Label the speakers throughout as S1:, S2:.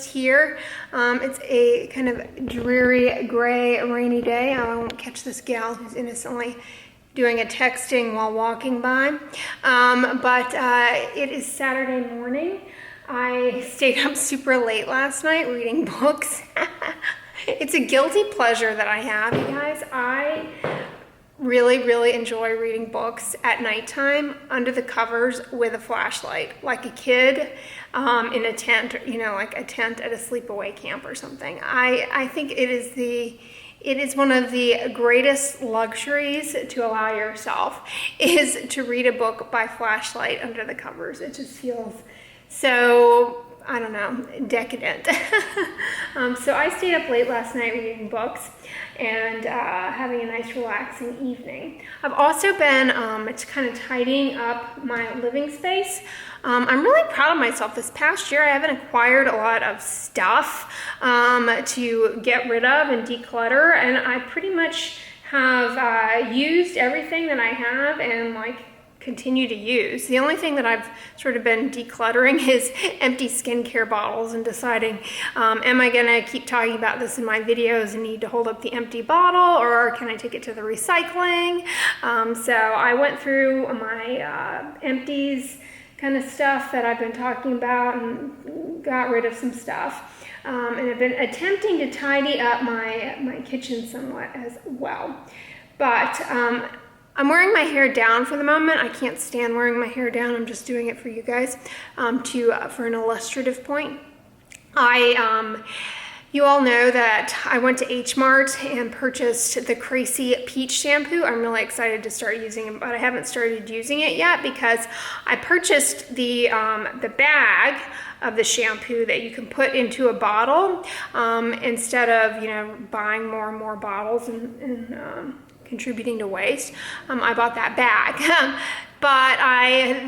S1: post here. It's a kind of dreary, gray, rainy day. I won't catch this gal who's innocently doing a texting while walking by. But it is Saturday morning. I stayed up super late last night reading books. It's a guilty pleasure that I have, you guys. I really enjoy reading books at nighttime under the covers with a flashlight, like a kid in a tent, you know, like a tent at a sleepaway camp or something. I think it is one of the greatest luxuries to allow yourself is to read a book by flashlight under the covers. It just feels so, I don't know, decadent. So I stayed up late last night reading books and having a nice relaxing evening. I've also been kind of tidying up my living space. I'm really proud of myself. This past year I haven't acquired a lot of stuff to get rid of and declutter, and I pretty much have used everything that I have and like continue to use. The only thing that I've sort of been decluttering is empty skincare bottles and deciding, am I gonna keep talking about this in my videos and need to hold up the empty bottle, or can I take it to the recycling? So I went through my empties kind of stuff that I've been talking about and got rid of some stuff. And I've been attempting to tidy up my kitchen somewhat as well. But I'm wearing my hair down for the moment. I can't stand wearing my hair down. I'm just doing it for you guys for an illustrative point. You all know that I went to H Mart and purchased the Crazy Peach shampoo. I'm really excited to start using it, but I haven't started using it yet because I purchased the bag of the shampoo that you can put into a bottle instead of, you know, buying more and more bottles and contributing to waste. I bought that bag. But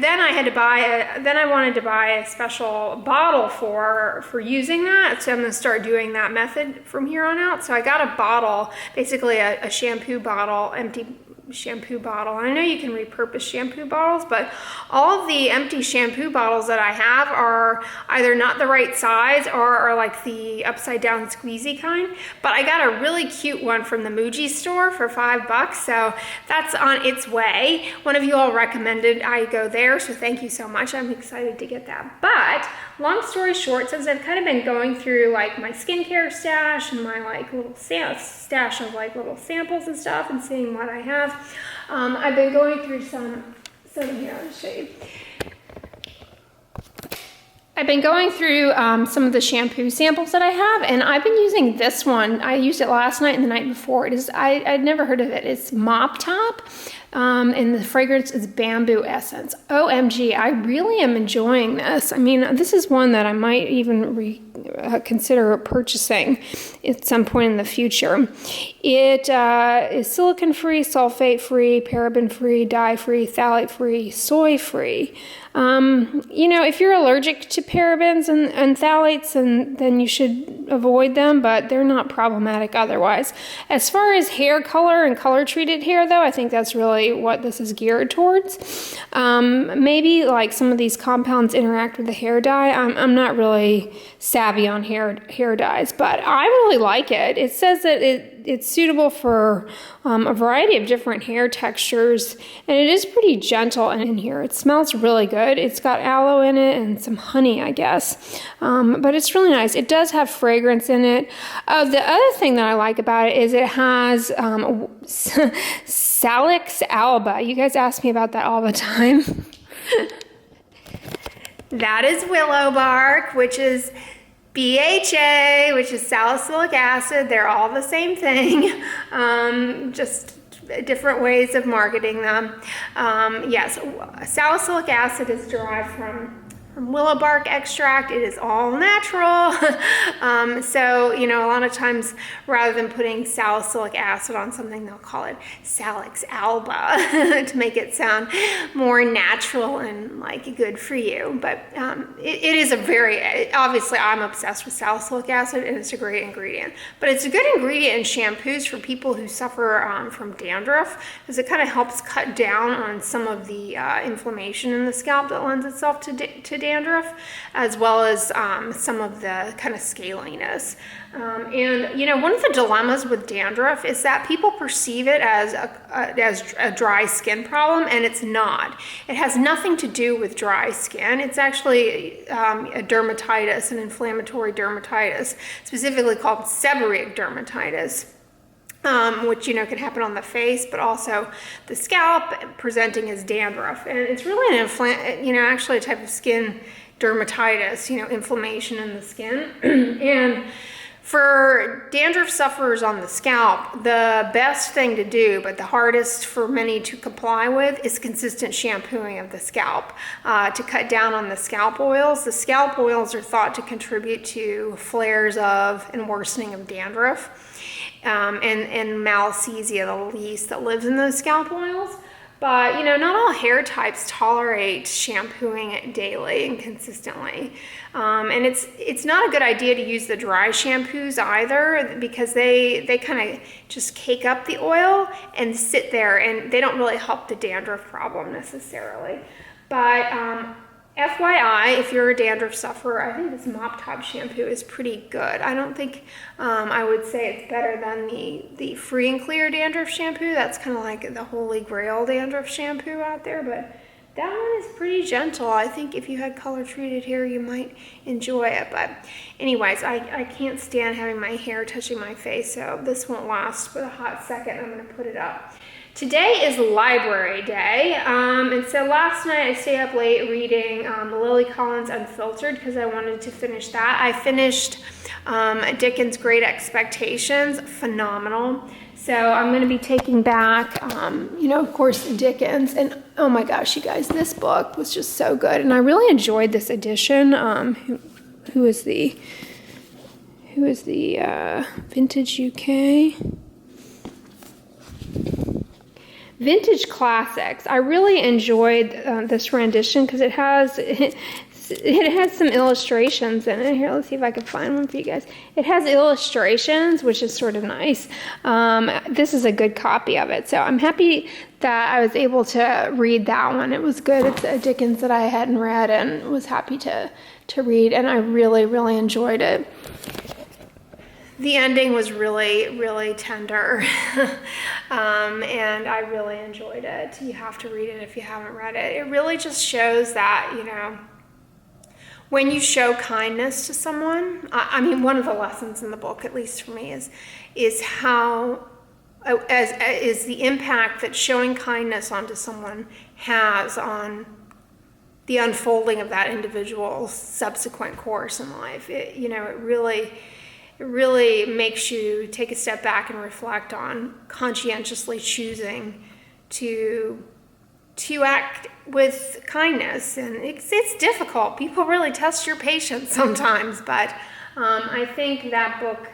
S1: then I wanted to buy a special bottle for using that. So I'm gonna start doing that method from here on out. So I got a bottle, basically a shampoo bottle, empty shampoo bottle. I know you can repurpose shampoo bottles, but all of the empty shampoo bottles that I have are either not the right size or are like the upside down squeezy kind. But I got a really cute one from the Muji store for $5, so that's on its way. One of you all recommended I go there, so thank you so much. I'm excited to get that. But long story short, since I've kind of been going through like my skincare stash and my like little stash of like little samples and stuff and seeing what I have, I've been going through some here, I'll show you. I've been going through some of the shampoo samples that I have, and I've been using this one. I used it last night and the night before. I'd never heard of it. It's Mop Top, and the fragrance is Bamboo Essence. OMG, I really am enjoying this. I mean, this is one that I might even consider purchasing at some point in the future. It is silicone-free, sulfate-free, paraben-free, dye-free, phthalate-free, soy-free. You know, if you're allergic to parabens and phthalates, then you should avoid them, but they're not problematic otherwise. As far as hair color and color-treated hair, though, I think that's really what this is geared towards. Maybe like some of these compounds interact with the hair dye. I'm not really savvy on hair dyes, but I really like it. It says that it's suitable for a variety of different hair textures, and it is pretty gentle in here. It smells really good. It's got aloe in it and some honey, I guess, but it's really nice. It does have fragrance in it. The other thing that I like about it is it has Salix alba. You guys ask me about that all the time. That is willow bark, which is BHA, which is salicylic acid. They're all the same thing, just different ways of marketing them. Yes, salicylic acid is derived from willow bark extract. It is all natural. So, you know, a lot of times rather than putting salicylic acid on something, they'll call it Salix alba to make it sound more natural and like good for you. But it is a very, obviously I'm obsessed with salicylic acid and it's a great ingredient. But it's a good ingredient in shampoos for people who suffer from dandruff, because it kind of helps cut down on some of the inflammation in the scalp that lends itself to dandruff. dandruff, as well as some of the kind of scaliness. And, you know, one of the dilemmas with dandruff is that people perceive it as a dry skin problem, and it's not. It has nothing to do with dry skin. It's actually a dermatitis, an inflammatory dermatitis, specifically called seborrheic dermatitis. Which, you know, can happen on the face, but also the scalp, presenting as dandruff. And it's really actually a type of skin dermatitis, you know, inflammation in the skin. And for dandruff sufferers on the scalp, the best thing to do, but the hardest for many to comply with, is consistent shampooing of the scalp to cut down on the scalp oils. The scalp oils are thought to contribute to flares of and worsening of dandruff. And malassezia, the yeast that lives in those scalp oils. But, you know, not all hair types tolerate shampooing it daily and consistently. And it's not a good idea to use the dry shampoos either, because they kind of just cake up the oil and sit there, and they don't really help the dandruff problem necessarily. But FYI, if you're a dandruff sufferer, I think this Mop Top shampoo is pretty good. I don't think I would say it's better than the Free and Clear dandruff shampoo. That's kind of like the holy grail dandruff shampoo out there, but that one is pretty gentle. I think if you had color treated hair, you might enjoy it. But anyways, I can't stand having my hair touching my face, so this won't last but a hot second. I'm gonna put it up. Today is library day, and so last night I stayed up late reading Lily Collins' Unfiltered because I wanted to finish that. I finished Dickens' Great Expectations, phenomenal. So I'm going to be taking back, you know, of course, Dickens, and oh my gosh, you guys, this book was just so good, and I really enjoyed this edition. Who is the Vintage UK? Vintage Classics. I really enjoyed this rendition because it has some illustrations in it. Here, let's see if I can find one for you guys. It has illustrations, which is sort of nice. This is a good copy of it, so I'm happy that I was able to read that one. It was good. It's a Dickens that I hadn't read and was happy to read, and I really, really enjoyed it. The ending was really, really tender, and I really enjoyed it. You have to read it if you haven't read it. It really just shows that, you know, when you show kindness to someone, I mean, one of the lessons in the book, at least for me, is how, is the impact that showing kindness onto someone has on the unfolding of that individual's subsequent course in life. You know, it really makes you take a step back and reflect on conscientiously choosing to act with kindness. And it's difficult. People really test your patience sometimes, but I think that book,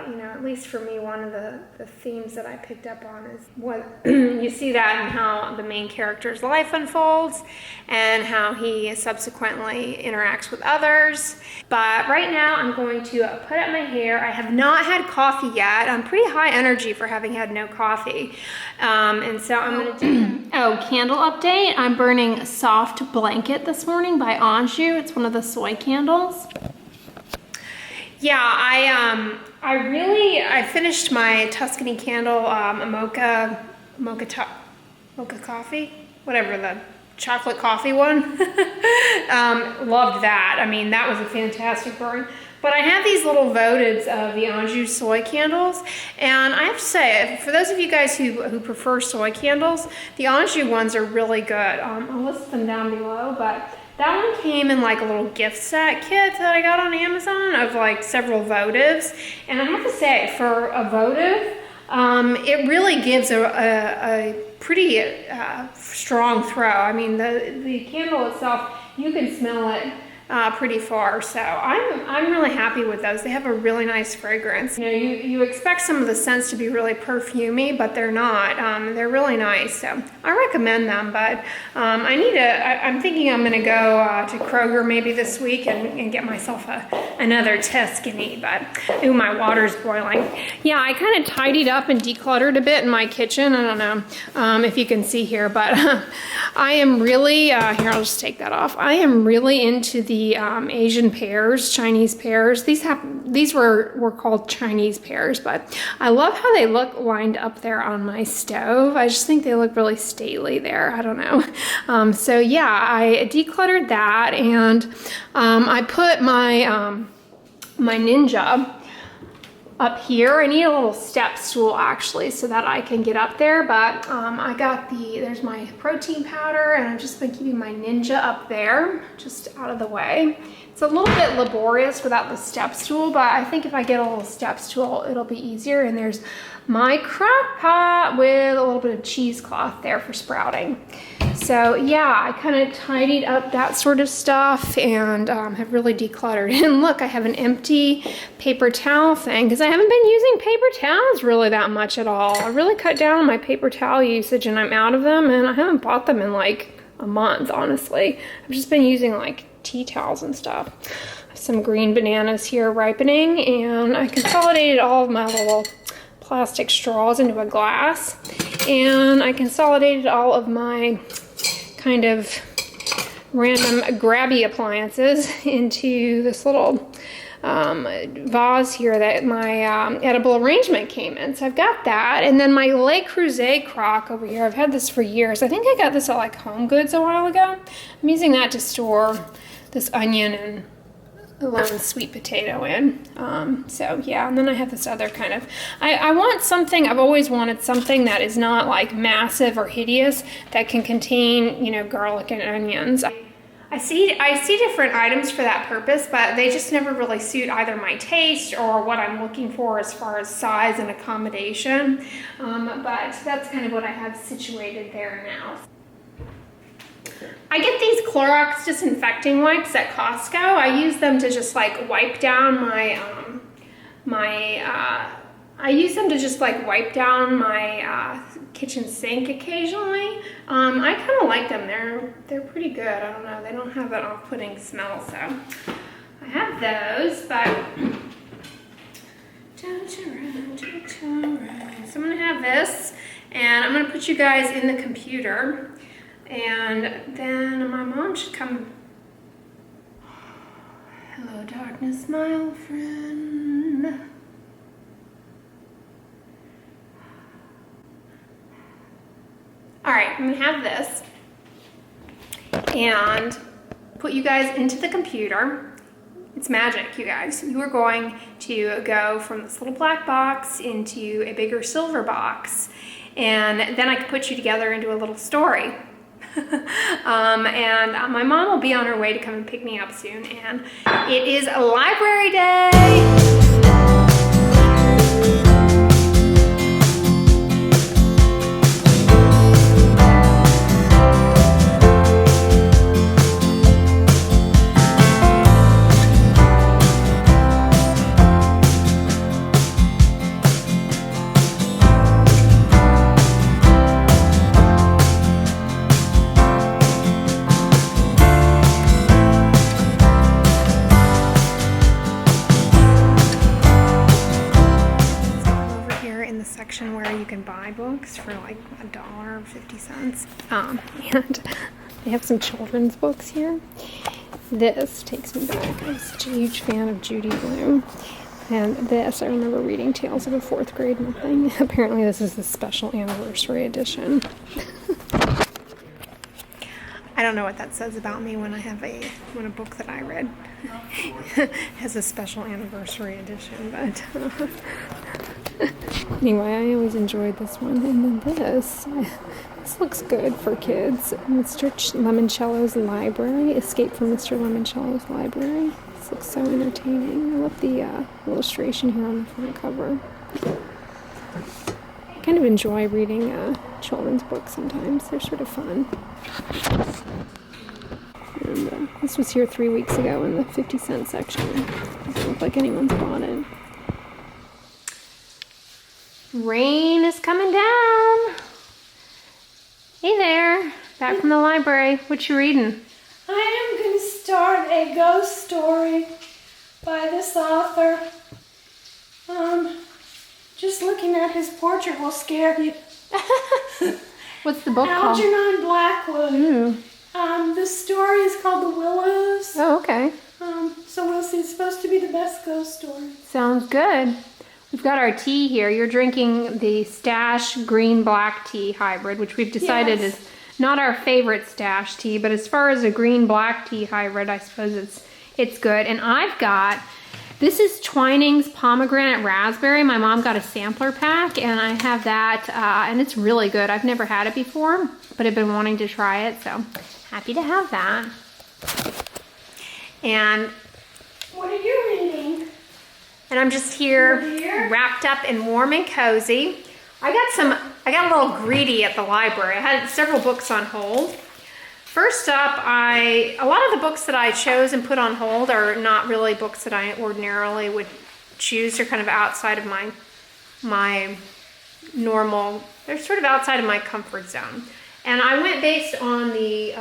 S1: you know, at least for me, one of the themes that I picked up on is what you see that in how the main character's life unfolds and how he subsequently interacts with others. But right now I'm going to put up my hair. I have not had coffee yet. I'm pretty high energy for having had no coffee. And so I'm going to do, candle update. I'm burning Soft Blanket this morning by Anjou. It's one of the soy candles. Yeah, I finished my Tuscany candle, a mocha coffee, whatever, the chocolate coffee one. Loved that. I mean, that was a fantastic burn. But I have these little votives of the Anjou soy candles, and I have to say, for those of you guys who prefer soy candles, the Anjou ones are really good. I'll list them down below, but that one came in like a little gift set kit that I got on Amazon of like several votives. And I have to say, for a votive, it really gives a pretty strong throw. I mean, the candle itself, you can smell it pretty far. So I'm really happy with those. They have a really nice fragrance. You know, you expect some of the scents to be really perfumey, but they're not. They're really nice. So I recommend them, but I'm thinking I'm gonna go to Kroger maybe this week and get myself another Tuscany, but ooh, my water's boiling. Yeah, I kind of tidied up and decluttered a bit in my kitchen. I don't know if you can see here, but I am really, here, I'll just take that off. I am really into the Asian pears, Chinese pears. These were called Chinese pears, but I love how they look lined up there on my stove. I just think they look really stately there. I don't know. So yeah, I decluttered that, and I put my my Ninja up here. I need a little step stool actually so that I can get up there, but I got there's my protein powder, and I've just been keeping my Ninja up there, just out of the way. It's a little bit laborious without the step stool, but I think if I get a little step stool, it'll be easier. And there's my crock pot with a little bit of cheesecloth there for sprouting. So yeah, I kind of tidied up that sort of stuff and have really decluttered. And look, I have an empty paper towel thing because I haven't been using paper towels really that much at all. I really cut down on my paper towel usage and I'm out of them, and I haven't bought them in like a month, honestly. I've just been using like tea towels and stuff. I have some green bananas here ripening, and I consolidated all of my little plastic straws into a glass, and I consolidated all of my kind of random grabby appliances into this little vase here that my edible arrangement came in. So I've got that, and then my Le Creuset crock over here. I've had this for years. I think I got this at like Home Goods a while ago. I'm using that to store this onion and a lone sweet potato in. So yeah, and then I have this other kind of, I want something, I've always wanted something that is not like massive or hideous, that can contain, you know, garlic and onions. I see different items for that purpose, but they just never really suit either my taste or what I'm looking for as far as size and accommodation. But that's kind of what I have situated there now. I get these Clorox disinfecting wipes at Costco. I use them to just like wipe down my kitchen sink occasionally. I kind of like them. They're pretty good. I don't know. They don't have an off-putting smell, so I have those. But so I'm gonna have this, and I'm gonna put you guys in the computer. And then my mom should come. Hello, darkness, my old friend. All right, I'm gonna have this and put you guys into the computer. It's magic, you guys. You are going to go from this little black box into a bigger silver box, and then I can put you together into a little story. And my mom will be on her way to come and pick me up soon, and it is a library day. Where you can buy books for like $1.50. And they have some children's books here. This takes me back. I was such a huge fan of Judy Blume. And this, I remember reading Tales of a Fourth Grade Nothing. Apparently this is the special anniversary edition. I don't know what that says about me when I have when a book that I read has a special anniversary edition, but anyway, I always enjoyed this one. And then this looks good for kids. Mr. Lemoncello's Library, Escape from Mr. Lemoncello's Library. This looks so entertaining. I love the illustration here on the front cover. I kind of enjoy reading children's books sometimes. They're sort of fun. And this was here 3 weeks ago in the 50-cent section. Doesn't look like anyone's bought it. Rain is coming down. Hey there, back from the library. What you reading?
S2: I am going to start a ghost story by this author. Just looking at his portrait will scare you.
S1: What's the book called?
S2: Algernon Blackwood.
S1: Ooh.
S2: The story is called The Willows.
S1: Oh, okay.
S2: So we'll see. It's supposed to be the best ghost story.
S1: Sounds good. We've got our tea here. You're drinking the Stash Green Black Tea Hybrid, which we've decided is not our favorite Stash tea, but as far as a green black tea hybrid, I suppose it's good. And I've got, this is Twining's Pomegranate Raspberry. My mom got a sampler pack, and I have that, and it's really good. I've never had it before, but I've been wanting to try it, so happy to have that. And
S2: what are you reading?
S1: And I'm just here wrapped up and warm and cozy. I got a little greedy at the library. I had several books on hold. First up, a lot of the books that I chose and put on hold are not really books that I ordinarily would choose. They're kind of outside of my normal, they're sort of outside of my comfort zone. And I went based on the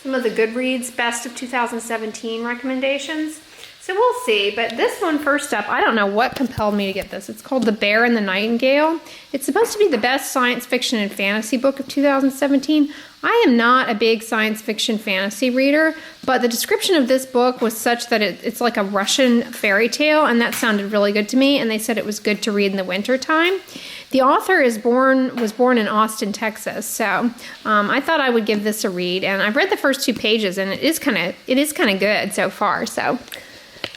S1: some of the Goodreads Best of 2017 recommendations. So we'll see, but this one first up, I don't know what compelled me to get this. It's called The Bear and the Nightingale. It's supposed to be the best science fiction and fantasy book of 2017. I am not a big science fiction fantasy reader, but the description of this book was such that it's like a Russian fairy tale, and that sounded really good to me, and they said it was good to read in the winter time. The author was born in Austin, Texas, so I thought I would give this a read, and I've read the first 2 pages, and it is kind of good so far, so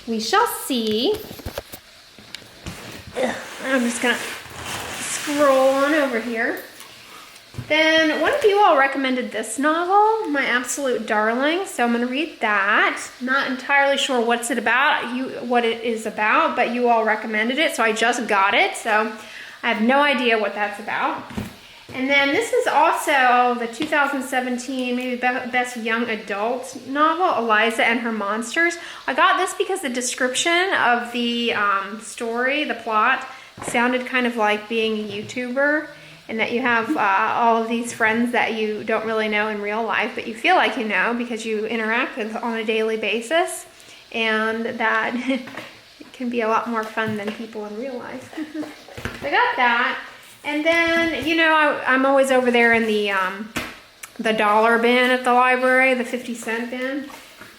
S1: we shall see. I'm just gonna scroll on over here. Then one of you all recommended this novel, My Absolute Darling, so I'm gonna read that. Not entirely sure what it is about, but you all recommended it, so I just got it, so I have no idea what that's about. And then this is also the 2017 maybe best young adult novel, Eliza and Her Monsters. I got this because the description of the story, the plot, sounded kind of like being a YouTuber, and that you have all of these friends that you don't really know in real life, but you feel like you know because you interact with on a daily basis, and that it can be a lot more fun than people in real life. I got that. And then, you know, I'm always over there in the dollar bin at the library, the 50-cent bin.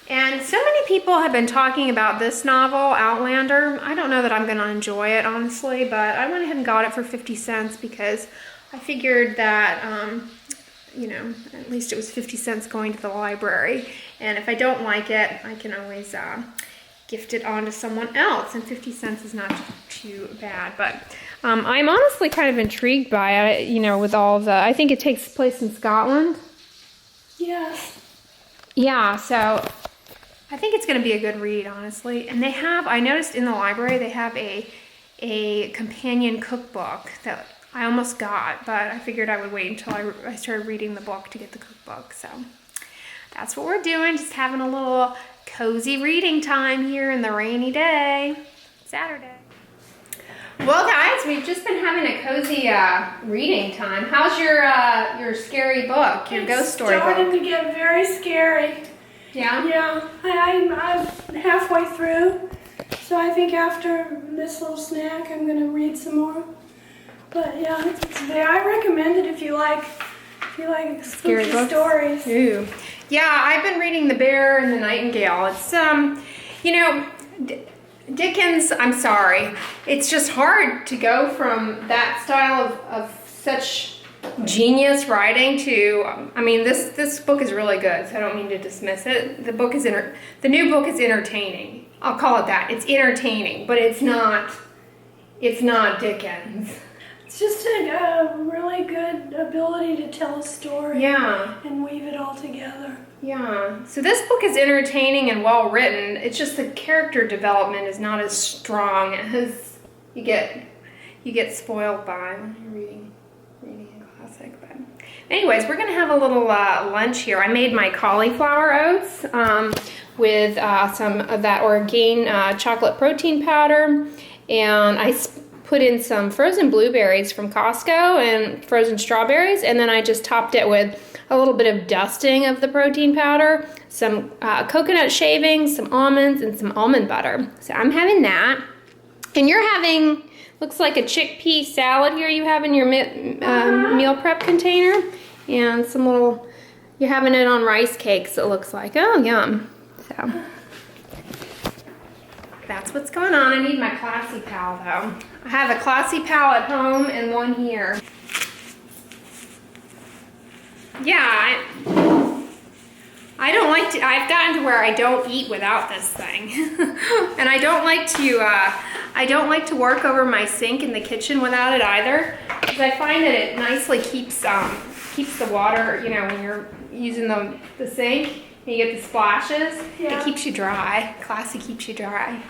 S1: And so many people have been talking about this novel, Outlander. I don't know that I'm going to enjoy it, honestly, but I went ahead and got it for 50 cents because I figured that, you know, at least it was 50 cents going to the library. And if I don't like it, I can always gift it on to someone else, and 50 cents is not too bad. But I'm honestly kind of intrigued by it, you know, with all the, I think it takes place in Scotland.
S2: Yes.
S1: Yeah, so I think it's going to be a good read, honestly. And they have, I noticed in the library, they have a companion cookbook that I almost got, but I figured I would wait until I started reading the book to get the cookbook. So that's what we're doing, just having a little cozy reading time here in the rainy day, Saturday. Well, guys, we've just been having a cozy reading time. How's your scary book, your ghost story book?
S2: It's starting to get very scary.
S1: Yeah?
S2: Yeah, I'm halfway through, so I think after this little snack, I'm going to read some more. But yeah, I recommend it if you like spooky stories.
S1: Ooh. Yeah, I've been reading The Bear and the Nightingale. It's, you know, Dickens, I'm sorry. It's just hard to go from that style of such genius writing to, I mean, this book is really good, so I don't mean to dismiss it. The new book is entertaining. I'll call it that. It's entertaining, but it's not Dickens.
S2: It's just a really good ability to tell a story.
S1: Yeah.
S2: And weave it all together.
S1: Yeah. So this book is entertaining and well written. It's just the character development is not as strong as you get spoiled by when you're reading a classic. But anyways, we're gonna have a little lunch here. I made my cauliflower oats with some of that Orgain chocolate protein powder, and I put in some frozen blueberries from Costco and frozen strawberries, and then I just topped it with a little bit of dusting of the protein powder, some coconut shavings, some almonds, and some almond butter. So I'm having that. And you're having, looks like a chickpea salad here you have in your meal prep container. And some little, you're having it on rice cakes, it looks like. Oh, yum. So that's what's going on. I need my Classy Pal though. I have a Classy Pal at home and one here. Yeah, I don't like to, I've gotten to where I don't eat without this thing. And I don't like to work over my sink in the kitchen without it either, because I find that it nicely keeps the water, you know, when you're using the sink, and you get the splashes, yeah. It keeps you dry. Classy keeps you dry.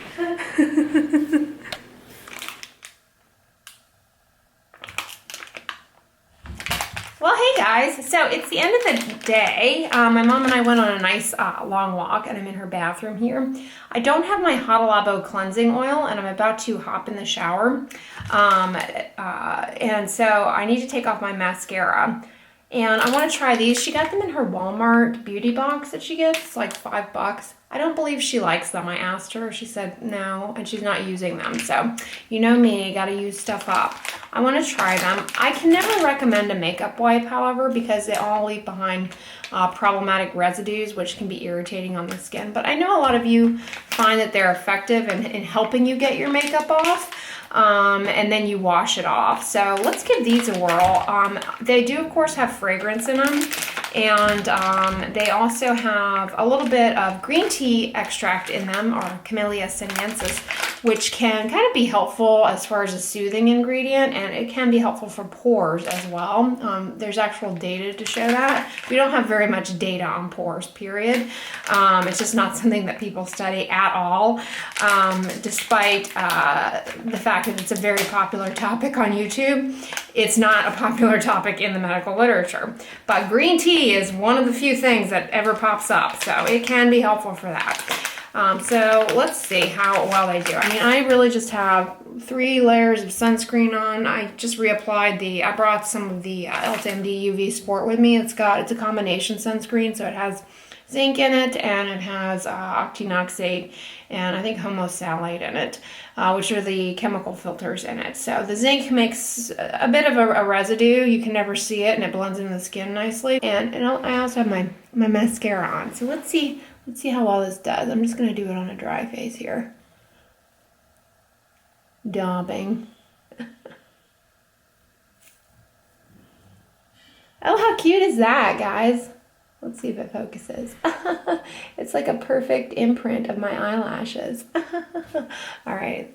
S1: Well, hey guys, so it's the end of the day. My mom and I went on a nice long walk, and I'm in her bathroom here. I don't have my Hada Labo cleansing oil, and I'm about to hop in the shower. And so I need to take off my mascara. And I want to try these. She got them in her Walmart beauty box that she gets. It's like $5. I don't believe she likes them. I asked her. She said no, and she's not using them. So, you know me, got to use stuff up. I want to try them. I can never recommend a makeup wipe, however, because they all leave behind problematic residues, which can be irritating on the skin. But I know a lot of you find that they're effective in helping you get your makeup off. And then you wash it off. So let's give these a whirl. They do, of course, have fragrance in them. And they also have a little bit of green tea extract in them, or Camellia sinensis, which can kind of be helpful as far as a soothing ingredient, and it can be helpful for pores as well. There's actual data to show that. We don't have very much data on pores, period. It's just not something that people study at all, despite the fact that it's a very popular topic on YouTube. It's not a popular topic in the medical literature. But green tea is one of the few things that ever pops up, so it can be helpful for that. So let's see how well they do. I mean, I really just have 3 layers of sunscreen on. I just reapplied I brought some of the LTMD UV Sport with me. It's a combination sunscreen, so it has zinc in it, and it has octinoxate and I think homosalate in it, which are the chemical filters in it. So the zinc makes a bit of a residue. You can never see it, and it blends into the skin nicely. And I also have my mascara on. So let's see how well this does. I'm just going to do it on a dry face here. Daubing. Oh, how cute is that, guys? Let's see if it focuses. It's like a perfect imprint of my eyelashes. All right.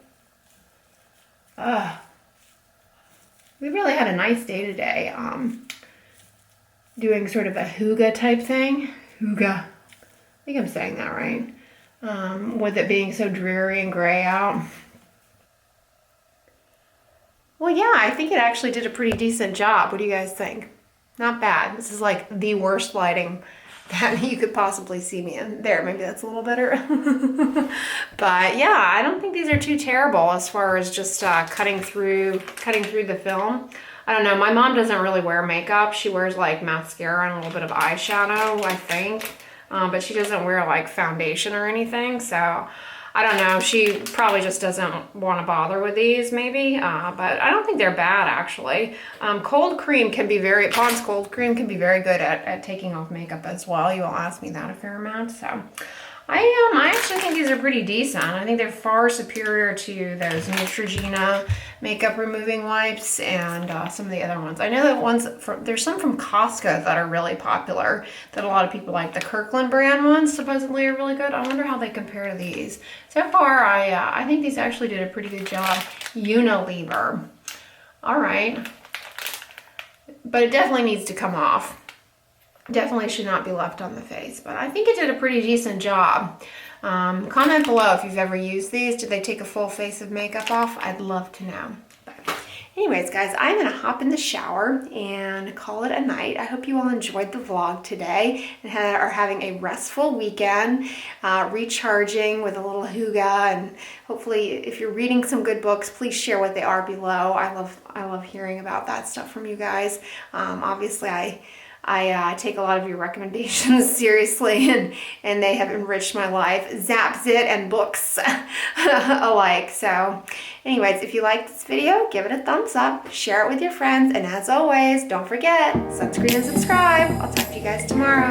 S1: We really had a nice day today. Doing sort of a hygge type thing. Hygge. I think I'm saying that right. With it being so dreary and gray out. Well, yeah, I think it actually did a pretty decent job. What do you guys think? Not bad. This is like the worst lighting that you could possibly see me in. There, maybe that's a little better. But yeah, I don't think these are too terrible as far as just cutting through the film. I don't know. My mom doesn't really wear makeup. She wears like mascara and a little bit of eyeshadow, I think. But she doesn't wear like foundation or anything. So I don't know. She probably just doesn't want to bother with these, maybe. But I don't think they're bad, actually. Pond's cold cream can be very good at taking off makeup as well. You will ask me that a fair amount. So I actually think these are pretty decent. I think they're far superior to those Neutrogena makeup removing wipes and some of the other ones. I know that there's some from Costco that are really popular that a lot of people like. The Kirkland brand ones supposedly are really good. I wonder how they compare to these. So far, I think these actually did a pretty good job. Unilever. All right. But it definitely needs to come off. Definitely should not be left on the face, but I think it did a pretty decent job. Comment below if you've ever used these. Did they take a full face of makeup off? I'd love to know. But anyways, guys, I'm gonna hop in the shower and call it a night. I hope you all enjoyed the vlog today and are having a restful weekend, recharging with a little hygge, and hopefully if you're reading some good books, please share what they are below. I love hearing about that stuff from you guys. Obviously I take a lot of your recommendations seriously, and they have enriched my life, Zapzit and books alike. So anyways, if you liked this video, give it a thumbs up, share it with your friends, and as always, don't forget, sunscreen and subscribe. I'll talk to you guys tomorrow.